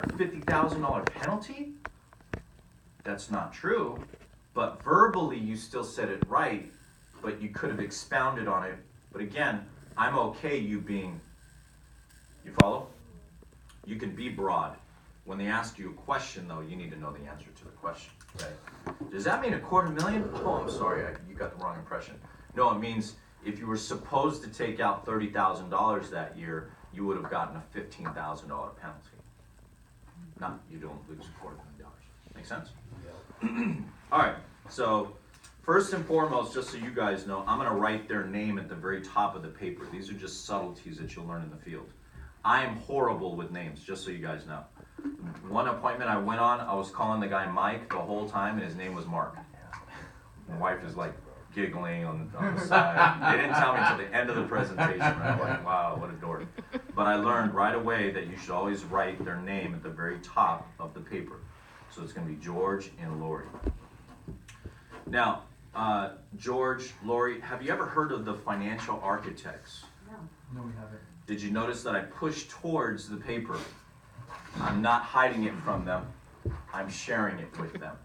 $50,000 penalty? That's not true. But verbally, you still said it right, but you could have expounded on it. But again, I'm okay you being, you follow? You can be broad. When they ask you a question, though, you need to know the answer to the question. Okay? Does that mean $250,000? Oh, I'm sorry, you got the wrong impression. No, it means if you were supposed to take out $30,000 that year, you would have gotten a $15,000 penalty. No, you don't lose $250,000. Make sense? Yeah. All right, so first and foremost, just so you guys know, I'm going to write their name at the very top of the paper. These are just subtleties that you'll learn in the field. I am horrible with names, just so you guys know. One appointment I went on, I was calling the guy Mike the whole time, and his name was Mark. My wife is like giggling on the side. They didn't tell me until the end of the presentation. I'm like, wow, what a dork. But I learned right away that you should always write their name at the very top of the paper. So it's going to be George and Lori. Now, George, Lori, have you ever heard of the financial architects? No, we haven't. Did you notice that I pushed towards the paper? I'm not hiding it from them. I'm sharing it with them.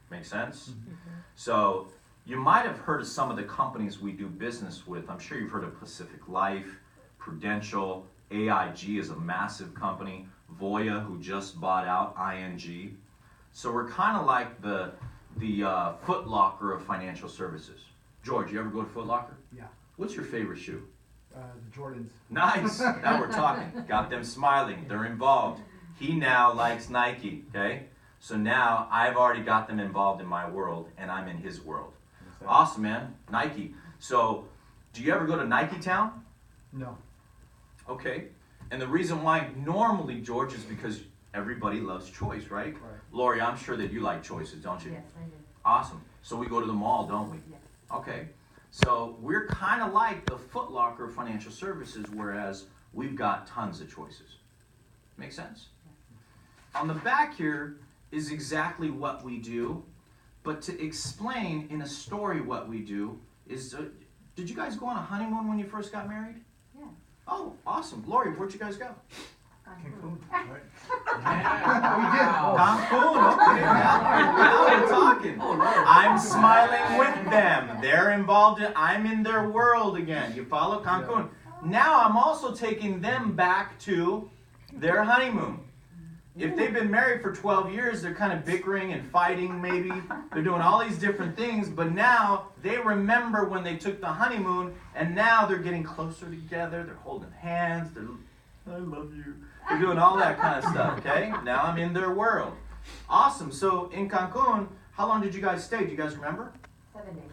Make sense? Mm-hmm. So you might have heard of some of the companies we do business with. I'm sure you've heard of Pacific Life, Prudential, AIG is a massive company, Voya, who just bought out ING. So we're kind of like the Foot Locker of financial services. George, you ever go to Foot Locker? Yeah. What's your favorite shoe? The Jordans. Nice. Now we're talking. Got them smiling. They're involved. He now likes Nike, okay? So now I've already got them involved in my world, and I'm in his world. Awesome, man. Nike. So do you ever go to Nike Town? No. Okay. And the reason why normally, George, is because everybody loves choice, right? Right. Lori, I'm sure that you like choices, don't you? Yes, I do. Awesome. So we go to the mall, don't we? Yes. Okay. So we're kind of like the Foot Locker of financial services, whereas we've got tons of choices. Make sense? On the back here is exactly what we do, but to explain in a story what we do is, did you guys go on a honeymoon when you first got married? Yeah. Oh, awesome. Lori, where'd you guys go? Cancun. Cancun, okay. Now we're talking. I'm smiling with them. They're involved I'm in their world again. You follow? Cancun. Now I'm also taking them back to their honeymoon. If they've been married for 12 years, they're kind of bickering and fighting maybe. They're doing all these different things, but now they remember when they took the honeymoon, and now they're getting closer together. They're holding hands. I love you. They're doing all that kind of stuff, okay? Now I'm in their world. Awesome. So in Cancun, how long did you guys stay? Do you guys remember? 7 days.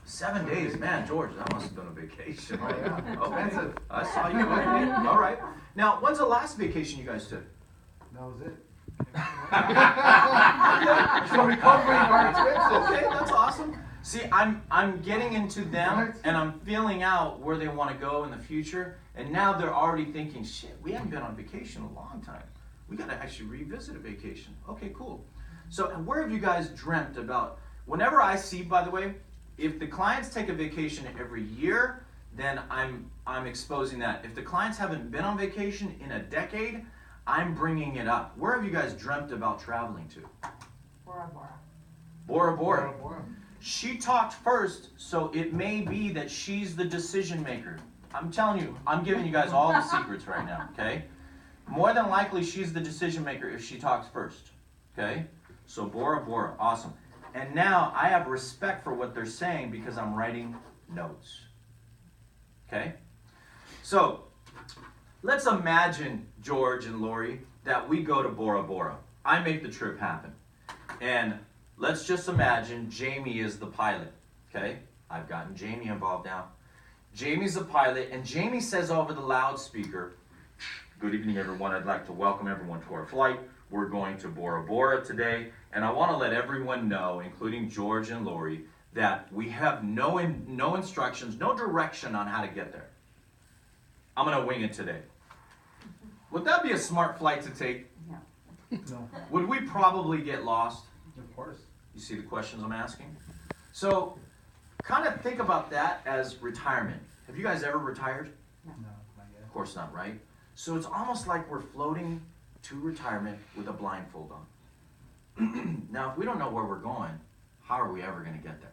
7 days. Man, George, that must have been a vacation. Oh, yeah. Okay. I saw you. All right. Now, when's the last vacation you guys took? That was it. So recovering our expenses. Okay, that's awesome. See, I'm getting into them, and I'm feeling out where they want to go in the future, and now they're already thinking, shit, we haven't been on vacation in a long time. We got to actually revisit a vacation. Okay, cool. So where have you guys dreamt about, whenever I see, by the way, if the clients take a vacation every year, then I'm exposing that. If the clients haven't been on vacation in a decade, I'm bringing it up. Where have you guys dreamt about traveling to? Bora Bora. Bora Bora. Bora Bora. She talked first, so it may be that she's the decision maker. I'm telling you, I'm giving you guys all the secrets right now, okay? More than likely, she's the decision maker if she talks first, okay? So Bora Bora, awesome. And now I have respect for what they're saying because I'm writing notes, okay? So let's imagine, George and Lori, that we go to Bora Bora. I make the trip happen. And let's just imagine Jamie is the pilot, okay? I've gotten Jamie involved now. Jamie's the pilot, and Jamie says over the loudspeaker, good evening, everyone. I'd like to welcome everyone to our flight. We're going to Bora Bora today, and I want to let everyone know, including George and Lori, that we have no instructions, no direction on how to get there. I'm going to wing it today. Would that be a smart flight to take? No. No. Would we probably get lost? Of course. You see the questions I'm asking? So, kind of think about that as retirement. Have you guys ever retired? No, not yet. Of course not, right? So it's almost like we're floating to retirement with a blindfold on. Now, if we don't know where we're going, how are we ever going to get there?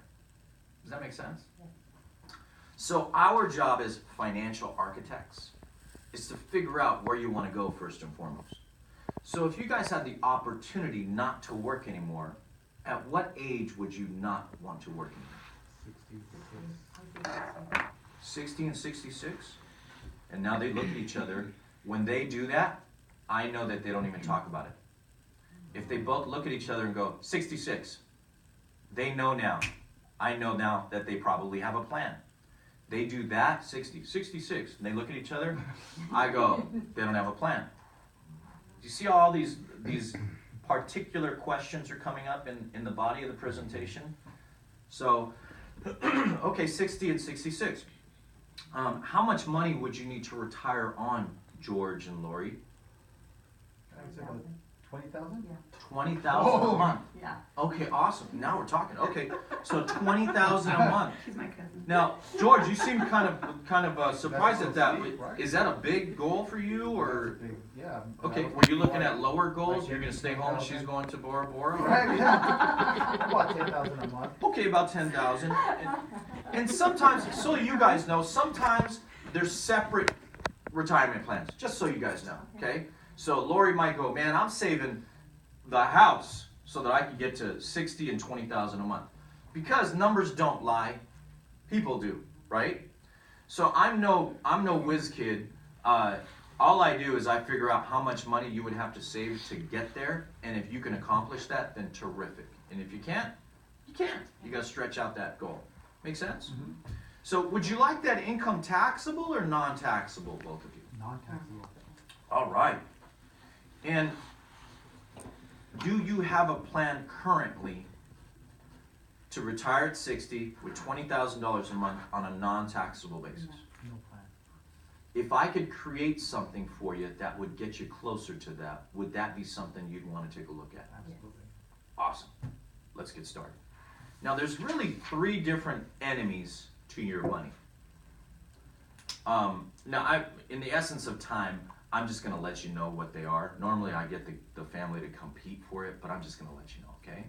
Does that make sense? Yeah. So our job as financial architects is to figure out where you want to go first and foremost. So if you guys had the opportunity not to work anymore, at what age would you not want to work anymore? 60 and 66? And now they look at each other. When they do that, I know that they don't even talk about it. If they both look at each other and go, 66, they know now. I know now that they probably have a plan. They do that, 60, 66, and they look at each other. I go, they don't have a plan. Do you see how all these particular questions are coming up in the body of the presentation? So, okay, 60 and 66. How much money would you need to retire on, George and Lori? I would say about 20,000? Yeah. 20,000 a month. Yeah. Okay, awesome. Now we're talking. Okay, so 20,000 a month. She's my cousin. Now, George, you seem kind of surprised That's at that. so steep, right? Is that a big goal for you, or? That's a big- Yeah. Okay, were you looking at lower goals? You're gonna stay home and she's going to Bora Bora? Right, yeah. About 10,000 a month. Okay, about 10,000. And sometimes, so you guys know, sometimes there's separate retirement plans, just so you guys know, okay? So Lori might go, man, I'm saving the house so that I can get to 60 and 20,000 a month. Because numbers don't lie, people do, right? So I'm no whiz kid. All I do is I figure out how much money you would have to save to get there, and if you can accomplish that, then terrific. And if you can't, you can't. You gotta stretch out that goal. Make sense? Mm-hmm. So would you like that income taxable or non-taxable, both of you? Non-taxable. All right. And do you have a plan currently to retire at 60 with $20,000 a month on a non-taxable basis? No plan. If I could create something for you that would get you closer to that, would that be something you'd want to take a look at? Absolutely. Awesome. Let's get started. Now, there's really 3 different enemies to your money. Now, in the essence of time, I'm just going to let you know what they are. Normally, I get the family to compete for it, but I'm just going to let you know, okay?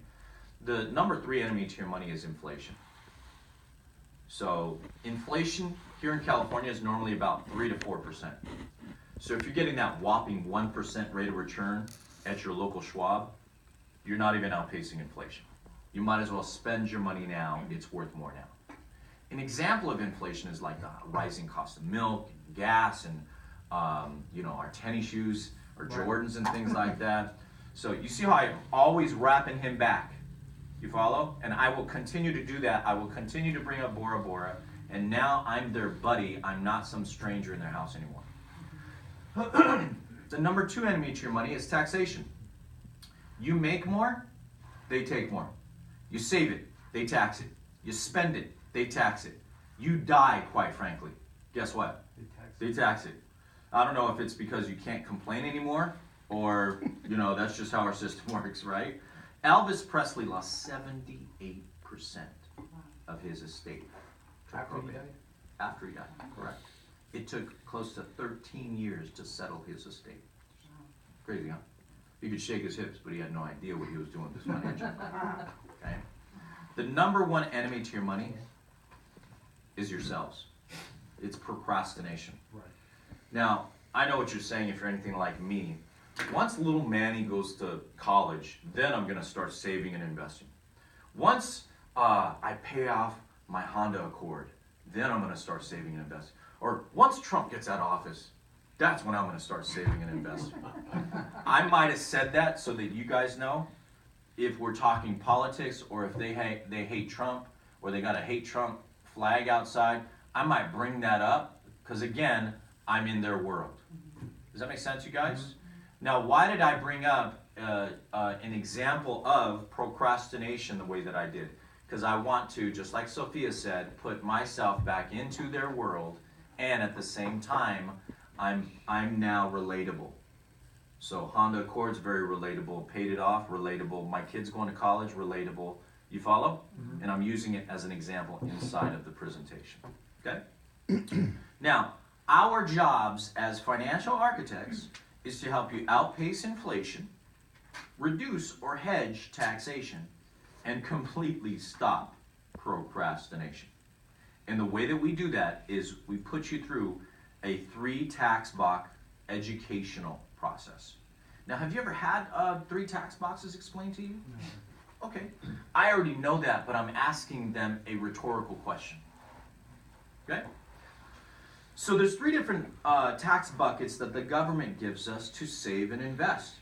The number 3 enemy to your money is inflation. So, inflation here in California is normally about 3 to 4%. So, if you're getting that whopping 1% rate of return at your local Schwab, you're not even outpacing inflation. You might as well spend your money now. It's worth more now. An example of inflation is like the rising cost of milk, and gas, and our tennis shoes or Jordans and things like that. So you see how I'm always wrapping him back. You follow? And I will continue to do that. I will continue to bring up Bora Bora. And now I'm their buddy. I'm not some stranger in their house anymore. The number 2 enemy to your money is taxation. You make more, they take more. You save it, they tax it. You spend it, they tax it. You die, quite frankly. Guess what? They tax it. I don't know if it's because you can't complain anymore, or, that's just how our system works, right? Elvis Presley lost 78% of his estate to After he probate. died? After he died, correct. It took close to 13 years to settle his estate. Crazy, huh? He could shake his hips, but he had no idea what he was doing with his financial. Okay? The number 1 enemy to your money is yourselves. It's procrastination. Right. Now, I know what you're saying if you're anything like me. Once little Manny goes to college, then I'm going to start saving and investing. Once I pay off my Honda Accord, then I'm going to start saving and investing. Or once Trump gets out of office, that's when I'm going to start saving and investing. I might have said that so that you guys know if we're talking politics, or if they hate Trump, or they got a hate Trump flag outside, I might bring that up because, again, I'm in their world. Does that make sense, you guys? Mm-hmm. Now, why did I bring up an example of procrastination the way that I did? Because I want to, just like Sophia said, put myself back into their world, and at the same time, I'm now relatable. So Honda Accord's very relatable. Paid it off, relatable. My kid's going to college, relatable. You follow? Mm-hmm. And I'm using it as an example inside of the presentation. Okay? Now, our jobs as financial architects is to help you outpace inflation, reduce or hedge taxation, and completely stop procrastination. And the way that we do that is we put you through a 3 tax box educational process. Now, have you ever had 3 tax boxes explained to you? No. Okay, I already know that, but I'm asking them a rhetorical question. Okay? So there's 3 different tax buckets that the government gives us to save and invest.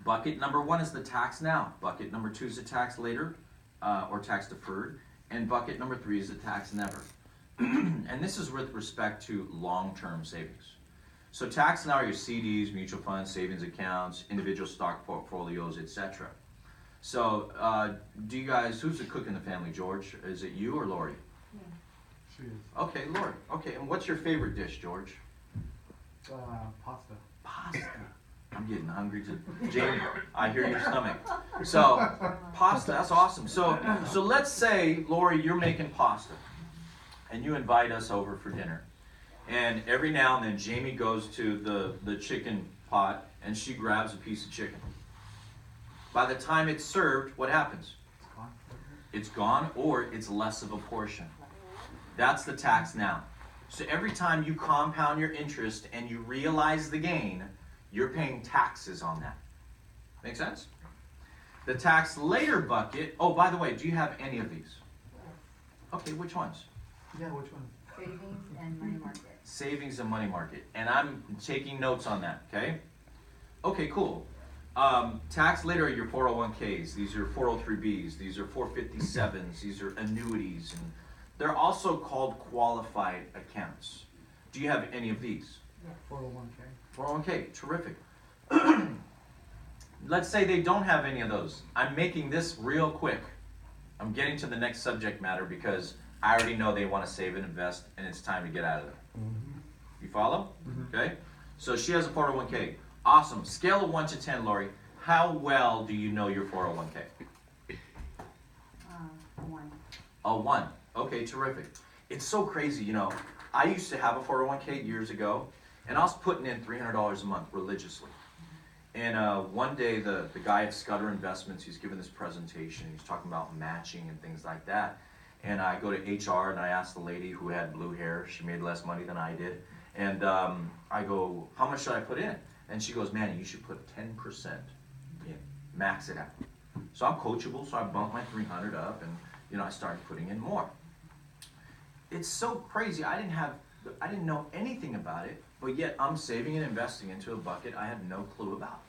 Bucket number 1 is the tax now. Bucket number 2 is the tax later, or tax deferred. And bucket number 3 is the tax never. And this is with respect to long-term savings. So tax now are your CDs, mutual funds, savings accounts, individual stock portfolios, etc. So do you guys, who's the cook in the family, George? Is it you or Lori? She is. Okay, Lori. Okay, and what's your favorite dish, George? Pasta. Pasta. I'm getting hungry. Jamie, I hear your stomach. So, pasta, that's awesome. So let's say, Lori, you're making pasta, and you invite us over for dinner. And every now and then, Jamie goes to the chicken pot, and she grabs a piece of chicken. By the time it's served, what happens? It's gone. It's gone, or it's less of a portion. That's the tax now. So every time you compound your interest and you realize the gain, you're paying taxes on that. Make sense? The tax later bucket, oh, by the way, do you have any of these? Okay, which ones? Yeah, which one? Savings and money market. Savings and money market. And I'm taking notes on that, okay? Okay, cool. Tax later are your 401ks. These are 403bs. These are 457s. These are annuities. And they're also called qualified accounts. Do you have any of these? 401k. 401k, terrific. Let's say they don't have any of those. I'm making this real quick. I'm getting to the next subject matter because I already know they want to save and invest, and it's time to get out of there. Mm-hmm. You follow? Mm-hmm. Okay? So she has a 401k. Awesome. Scale of 1 to 10, Lori. How well do you know your 401k? 1. A 1. Okay, terrific. It's so crazy, you know. I used to have a 401k years ago, and I was putting in $300 a month religiously. And one day, the guy at Scudder Investments, he's giving this presentation. He's talking about matching and things like that. And I go to HR, and I ask the lady who had blue hair. She made less money than I did. And I go, how much should I put in? And she goes, Manny, you should put 10% in. Max it out. So I'm coachable, so I bumped my 300 up, and you know, I started putting in more. It's so crazy. I didn't know anything about it, but yet I'm saving and investing into a bucket I had no clue about.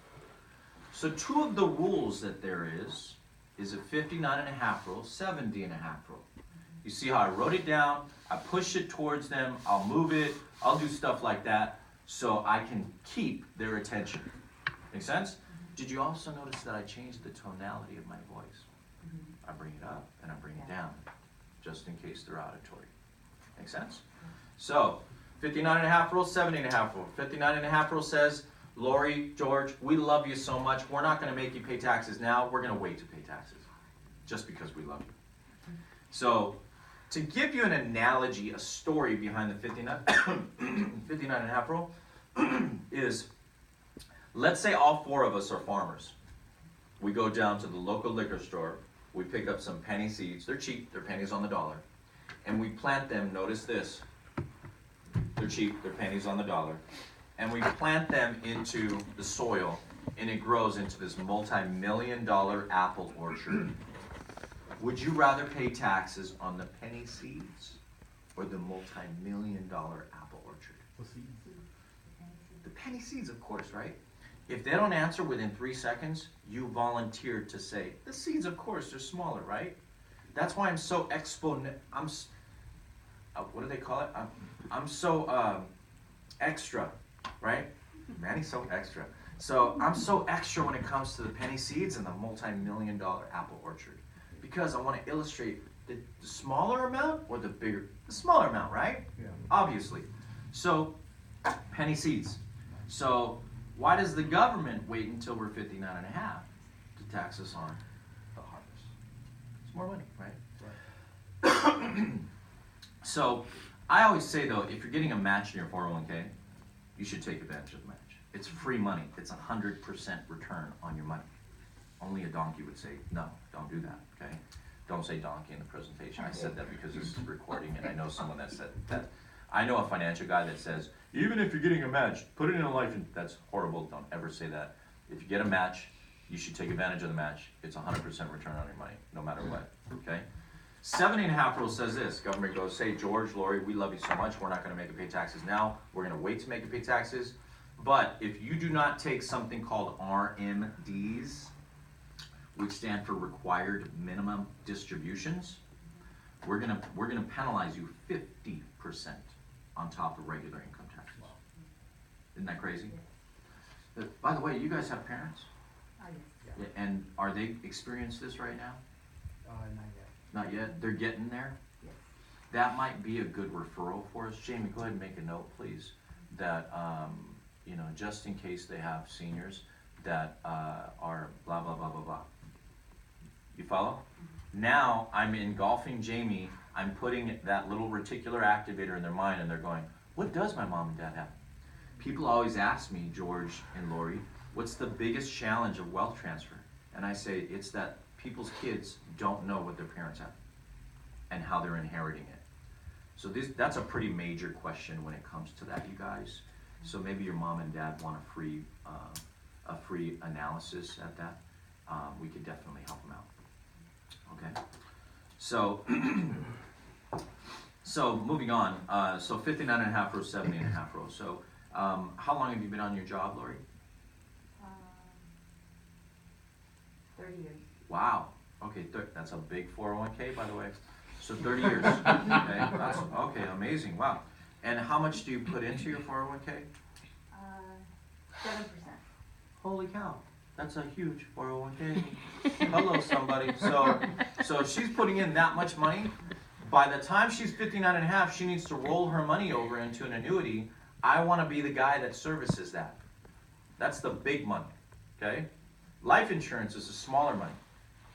So 2 of the rules that there is a 59.5 rule, 70.5 rule. You see how I wrote it down, I push it towards them, I'll move it, I'll do stuff like that so I can keep their attention. Make sense? Did you also notice that I changed the tonality of my voice? I bring it up and I bring it down, just in case they're auditory. Make sense? So, 59.5 rule, 70.5 rule. 59.5 rule says, Lori, George, we love you so much, we're not going to make you pay taxes now, we're going to wait to pay taxes, just because we love you. So, to give you an analogy, a story behind the 59.5 rule is, let's say all 4 of us are farmers. We go down to the local liquor store, we pick up some penny seeds, they're cheap, they're pennies on the dollar, and we plant them, notice this, they're cheap, they're pennies on the dollar, and we plant them into the soil, and it grows into this multi-million-dollar apple orchard. Would you rather pay taxes on the penny seeds or the multi-million-dollar apple orchard? The seeds. The penny seeds, of course, right? If they don't answer within 3 seconds, you volunteered to say, the seeds, of course, they're smaller, right? That's why I'm so what do they call it? I'm so extra, right? Manny's so extra. So I'm so extra when it comes to the penny seeds and the multi-million-dollar apple orchard. Because I want to illustrate the smaller amount or the bigger, the smaller amount, right? Yeah. Obviously. So, penny seeds. So, why does the government wait until we're 59.5 to tax us on the harvest? It's more money, right? So, I always say though, if you're getting a match in your 401k, you should take advantage of the match. It's free money. It's 100% return on your money. Only a donkey would say, no, don't do that, okay? Don't say donkey in the presentation. I said that because this is recording, and I know someone that said that. I know a financial guy that says, even if you're getting a match, put it in a life, and that's horrible. Don't ever say that. If you get a match, you should take advantage of the match. It's 100% return on your money, no matter what, okay? 70.5 rule says this. Government goes, say, George, Lori, we love you so much. We're not going to make you pay taxes now. We're going to wait to make you pay taxes. But if you do not take something called RMDs, which stand for required minimum distributions, we're gonna penalize you 50% on top of regular income taxes. Isn't that crazy? By the way, you guys have parents? Oh, yes. Yeah, and are they experiencing this right now? Not yet. Not yet. They're getting there. Yes. That might be a good referral for us. Jamie, go ahead and make a note, please. That you know, just in case they have seniors that are blah blah blah blah blah. You follow? Now I'm engulfing Jamie. I'm putting that little reticular activator in their mind, and they're going, "What does my mom and dad have?" People always ask me, George and Lori, what's the biggest challenge of wealth transfer? And I say, it's that people's kids don't know what their parents have and how they're inheriting it. So that's a pretty major question when it comes to that, you guys. So maybe your mom and dad want a free analysis at that. We could definitely help them out. Okay. So, so moving on. So 59.5 row, 70.5 row. So how long have you been on your job, Lori? 30 years. Wow. Okay, that's a big 401k, by the way. So 30 years. Okay, that's okay, amazing. Wow. And how much do you put into your 401k? 7%. Holy cow. That's a huge 401k. Hello, somebody. So if she's putting in that much money, by the time she's 59 and a half, she needs to roll her money over into an annuity. I want to be the guy that services that. That's the big money, okay? Life insurance is the smaller money.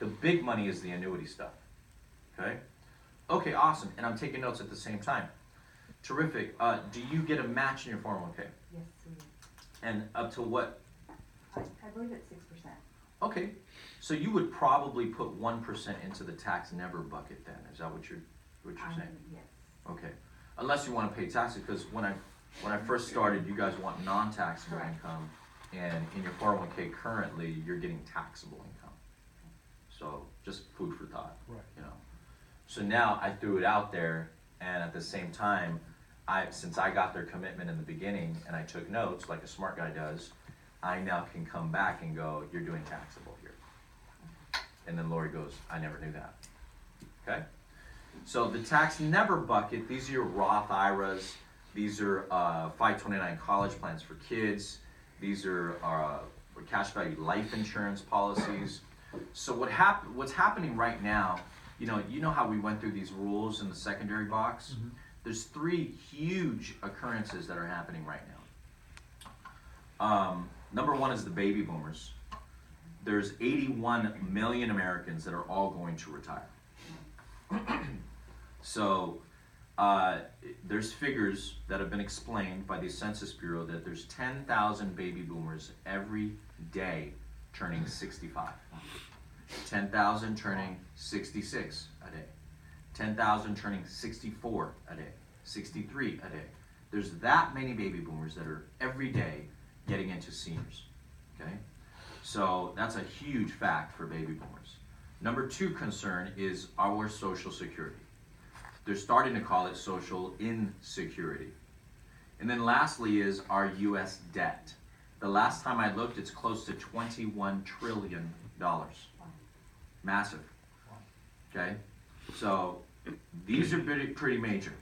The big money is the annuity stuff, okay? Okay, awesome. And I'm taking notes at the same time. Terrific. Do you get a match in your 401k? Yes, we do. And up to what? I believe it's 6%. Okay, so you would probably put 1% into the tax never bucket then. Is that what you're saying? Yes. Okay, unless you want to pay taxes, because when I first started, you guys want non-taxable Correct. income, and in your 401k currently, you're getting taxable income. So just food for thought, Right. you know. So now I threw it out there, and at the same time, since I got their commitment in the beginning and I took notes like a smart guy does, I now can come back and go, you're doing taxable here. And then Lori goes, I never knew that. Okay? So the tax never bucket, these are your Roth IRAs, these are 529 college plans for kids, these are cash value life insurance policies. So what's happening right now, you know how we went through these rules in the secondary box? Mm-hmm. There's 3 huge occurrences that are happening right now. Number 1 is the baby boomers. There's 81 million Americans that are all going to retire. So there's figures that have been explained by the Census Bureau that there's 10,000 baby boomers every day turning 65. 10,000 turning 66 a day. 10,000 turning 64 a day, 63 a day. There's that many baby boomers that are every day getting into seniors, okay? So that's a huge fact for baby boomers. Number 2 concern is our Social Security. They're starting to call it social insecurity. And then lastly is our U.S. debt. The last time I looked, it's close to $21 trillion. Massive, okay? So these are pretty major.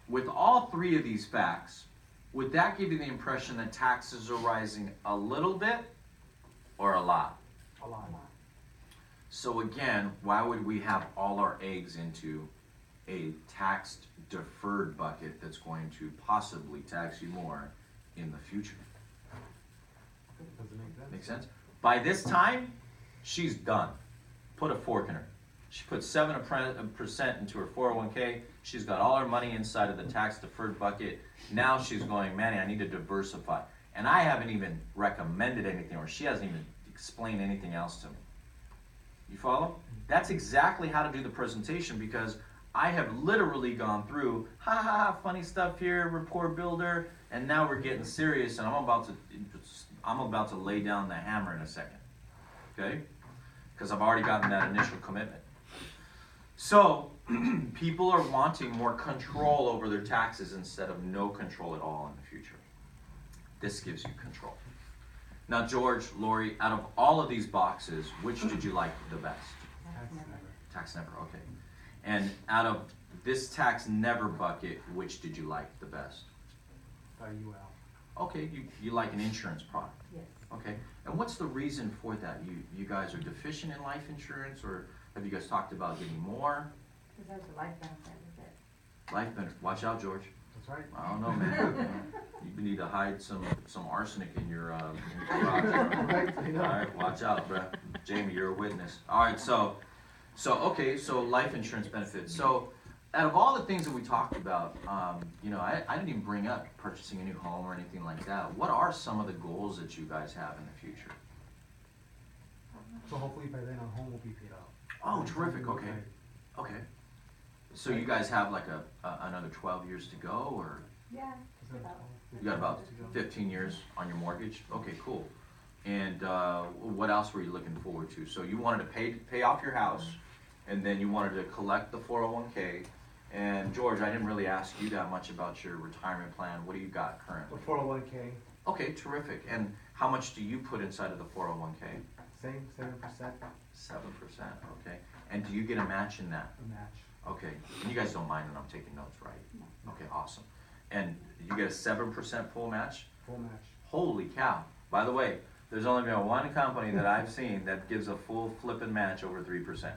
With all 3 of these facts, would that give you the impression that taxes are rising a little bit or a lot? A lot. So again, why would we have all our eggs into a taxed deferred bucket that's going to possibly tax you more in the future? Does it make sense? Make sense? By this time, she's done. Put a fork in her. She put 7% into her 401k. She's got all her money inside of the tax deferred bucket. Now she's going, Manny, I need to diversify. And I haven't even recommended anything, or she hasn't even explained anything else to me. You follow? That's exactly how to do the presentation, because I have literally gone through, ha ha ha, funny stuff here, rapport builder, and now we're getting serious, and I'm about to lay down the hammer in a second, okay? Because I've already gotten that initial commitment. So, people are wanting more control over their taxes instead of no control at all in the future. This gives you control. Now, George, Lori, out of all of these boxes, which did you like the best? Tax never. Tax never, okay. And out of this tax never bucket, which did you like the best? UL. Okay, you like an insurance product. Yes. Okay, and what's the reason for that? You guys are deficient in life insurance, or have you guys talked about getting more? Because that's a life benefit with it. Life benefit, watch out, George. That's right. I don't know, man. You need to hide some arsenic in your garage. Right, I know. Alright, watch out, bruh. Jamie, you're a witness. Alright, so life insurance benefits. So, out of all the things that we talked about, I didn't even bring up purchasing a new home or anything like that. What are some of the goals that you guys have in the future? So hopefully by then our home will be paid off. Oh, terrific, okay. Right. Okay. So you guys have like another 12 years to go, or Yeah. Is that About. all? you got about 15 years on your mortgage? Okay, cool. And what else were you looking forward to? So you wanted to pay off your house, and then you wanted to collect the 401k. And George, I didn't really ask you that much about your retirement plan. What do you got The currently? 401k, Okay, terrific. And how much do you put inside of the 401k? same, 7% 7%, okay. And do you get a match in that? a match. Okay, and you guys don't mind that I'm taking notes, right? No. Okay, awesome. And you get a 7% full match? Full match. Holy cow. By the way, there's only been one company that I've seen that gives a full flippin' match over 3%.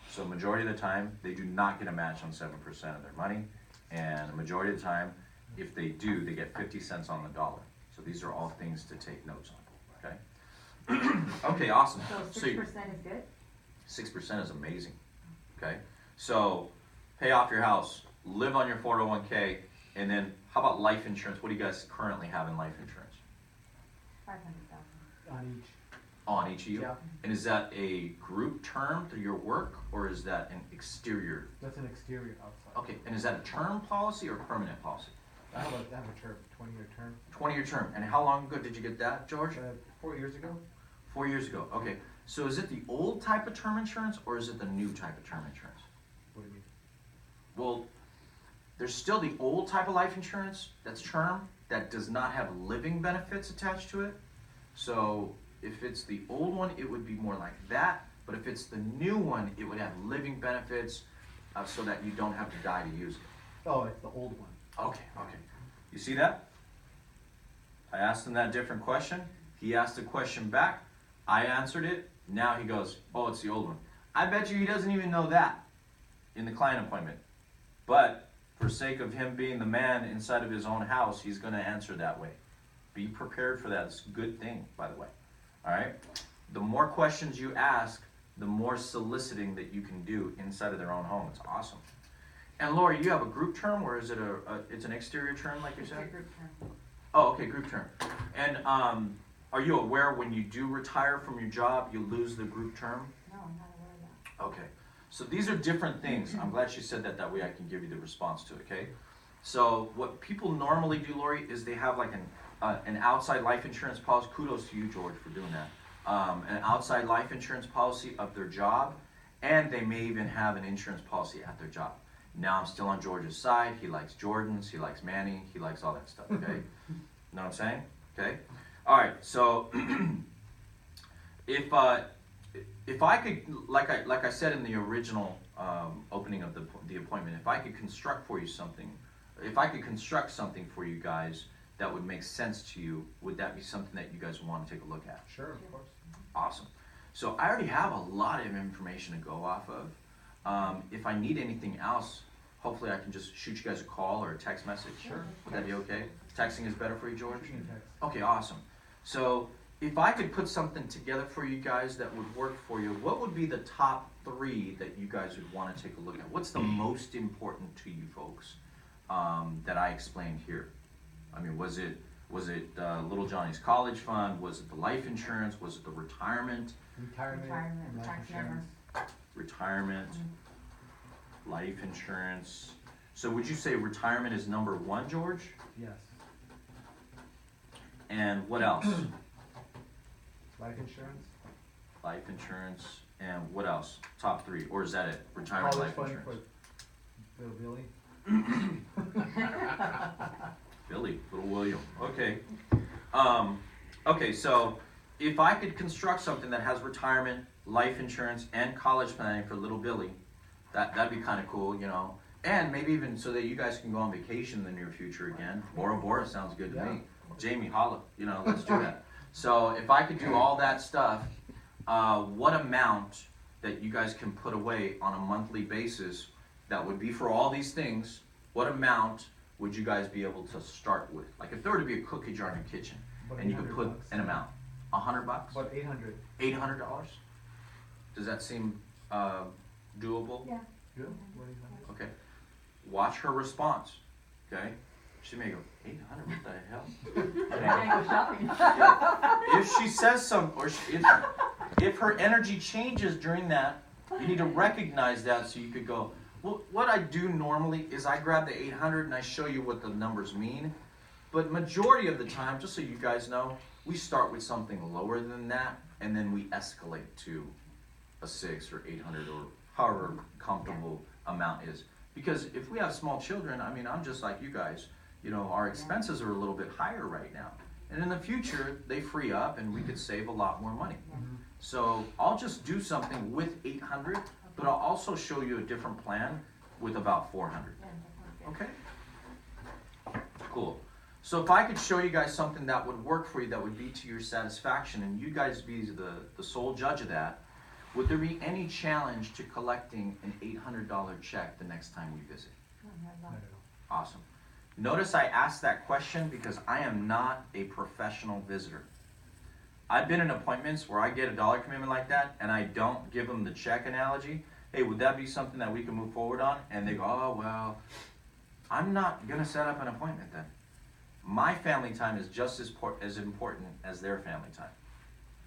So majority of the time, they do not get a match on 7% of their money. And the majority of the time, if they do, they get 50 cents on the dollar. So these are all things to take notes on, okay? Okay, awesome. So So you- 6% is good? 6% is amazing, okay? So, pay off your house, live on your 401k, and then how about life insurance? What do you guys currently have in life insurance? 500,000. On each. On each of you? Yeah. And is that a group term through your work, or is that an exterior? That's an exterior outside. Okay, and is that a term policy or permanent policy? I have a term, 20-year term. 20-year term, and how long ago did you get that, George? 4 years ago. 4 years ago, okay. So is it the old type of term insurance, or is it the new type of term insurance? What do you mean? Well, there's still the old type of life insurance that's term, that does not have living benefits attached to it. So if it's the old one, it would be more like that, but if it's the new one, it would have living benefits so that you don't have to die to use it. Oh, it's the old one. Okay. You see that? I asked him that different question. He asked a question back. I answered it. Now he goes, oh, it's the old one. I bet you he doesn't even know that in the client appointment. But for sake of him being the man inside of his own house, he's going to answer that way. Be prepared for that. It's a good thing, by the way. All right? The more questions you ask, the more soliciting that you can do inside of their own home. It's awesome. And Lori, you have a group term, or is it it's an exterior term, like you It's a said? group term. Oh, okay, group term. And are you aware when you do retire from your job, you lose the group term? No, I'm not aware of that. Okay. So these are different things. I'm glad she said that. That way I can give you the response to it, okay? So what people normally do, Lori, is they have like an outside life insurance policy. Kudos to you, George, for doing that. An outside life insurance policy of their job, and they may even have an insurance policy at their job. Now I'm still on George's side. He likes Jordans, he likes Manny, he likes all that stuff, okay? Know what I'm saying? Okay? All right, so if I could, like I said in the original opening of the appointment, if I could construct for you something, if I could construct something for you guys that would make sense to you, would that be something that you guys want to take a look at? Sure, of course. Awesome. So I already have a lot of information to go off of. If I need anything else, hopefully I can just shoot you guys a call or a text message. Sure. Would that be okay? Texting is better for you, George? Shoot me a text. Okay, awesome. So if I could put something together for you guys that would work for you, what would be the top 3 that you guys would want to take a look at? What's the most important to you folks that I explained here? I mean, was it Was it little Johnny's college fund? Was it the life insurance? Was it the retirement? Retirement, life tax insurance. Retirement, life insurance. So would you say retirement is number one, George? Yes. And what else? Life insurance. Life insurance, and what else? Top three, or is that it? Retirement, College life fund insurance. for little Billy. Billy, little William. Okay. Okay, so if I could construct something that has retirement, life insurance, and college planning for little Billy, that'd be kind of cool, you know. And maybe even so that you guys can go on vacation in the near future again. Bora Bora sounds good to me. Jamie, holla, you know, let's do that. So if I could do all that stuff, what amount that you guys can put away on a monthly basis that would be for all these things, what amount would you guys be able to start with? Like if there were to be a cookie jar in your kitchen About and you could put $800. an amount, $100? About 800. $800? Does that seem doable? Yeah. Good. What 800? Okay. Watch her response. Okay. She may go, 800, what the hell? I gotta go shopping. If she says something, or if her energy changes during that, you need to recognize that so you could go, well, what I do normally is I grab the 800 and I show you what the numbers mean. But majority of the time, just so you guys know, we start with something lower than that and then we escalate to a 6 or 800 or however comfortable amount is. Because if we have small children, I mean, I'm just like you guys, you know, our expenses are a little bit higher right now. And in the future, they free up and we could save a lot more money. Mhm. So I'll just do something with 800, but I'll also show you a different plan with about 400. Yeah, that sounds good. Okay? Cool. So if I could show you guys something that would work for you, that would be to your satisfaction, and you guys be the sole judge of that, would there be any challenge to collecting an $800 check the next time we visit? Not at all. Not at all. Awesome. Notice I asked that question because I am not a professional visitor. I've been in appointments where I get a dollar commitment like that and I don't give them the check analogy. Hey, would that be something that we can move forward on? And they go, oh, well, I'm not going to set up an appointment then. My family time is just as important as their family time.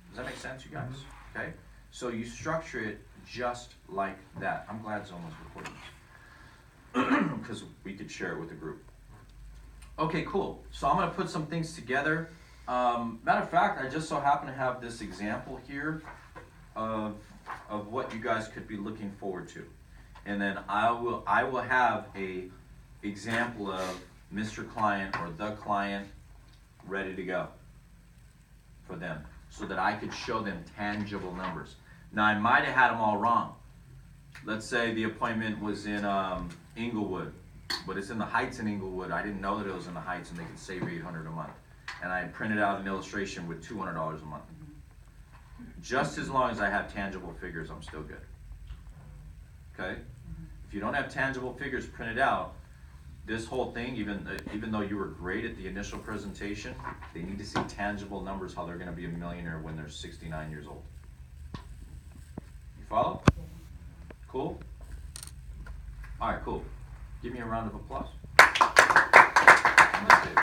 Does that make sense, you guys? Okay? So you structure it just like that. I'm glad Zoma's recording this because we could share it with the group. Okay, cool. So I'm going to put some things together. Matter of fact, I just so happen to have this example here of what you guys could be looking forward to. And then I will have a example of Mr. Client or the client ready to go for them so that I could show them tangible numbers. Now, I might have had them all wrong. Let's say the appointment was in Inglewood, but it's in the Heights in Inglewood. I didn't know that it was in the Heights and they could save $800 a month. And I printed out an illustration with $200 a month. Just as long as I have tangible figures, I'm still good. Okay? If you don't have tangible figures printed out, this whole thing, even though you were great at the initial presentation, they need to see tangible numbers how they're going to be a millionaire when they're 69 years old. You follow? Cool? All right, cool. Give me a round of applause.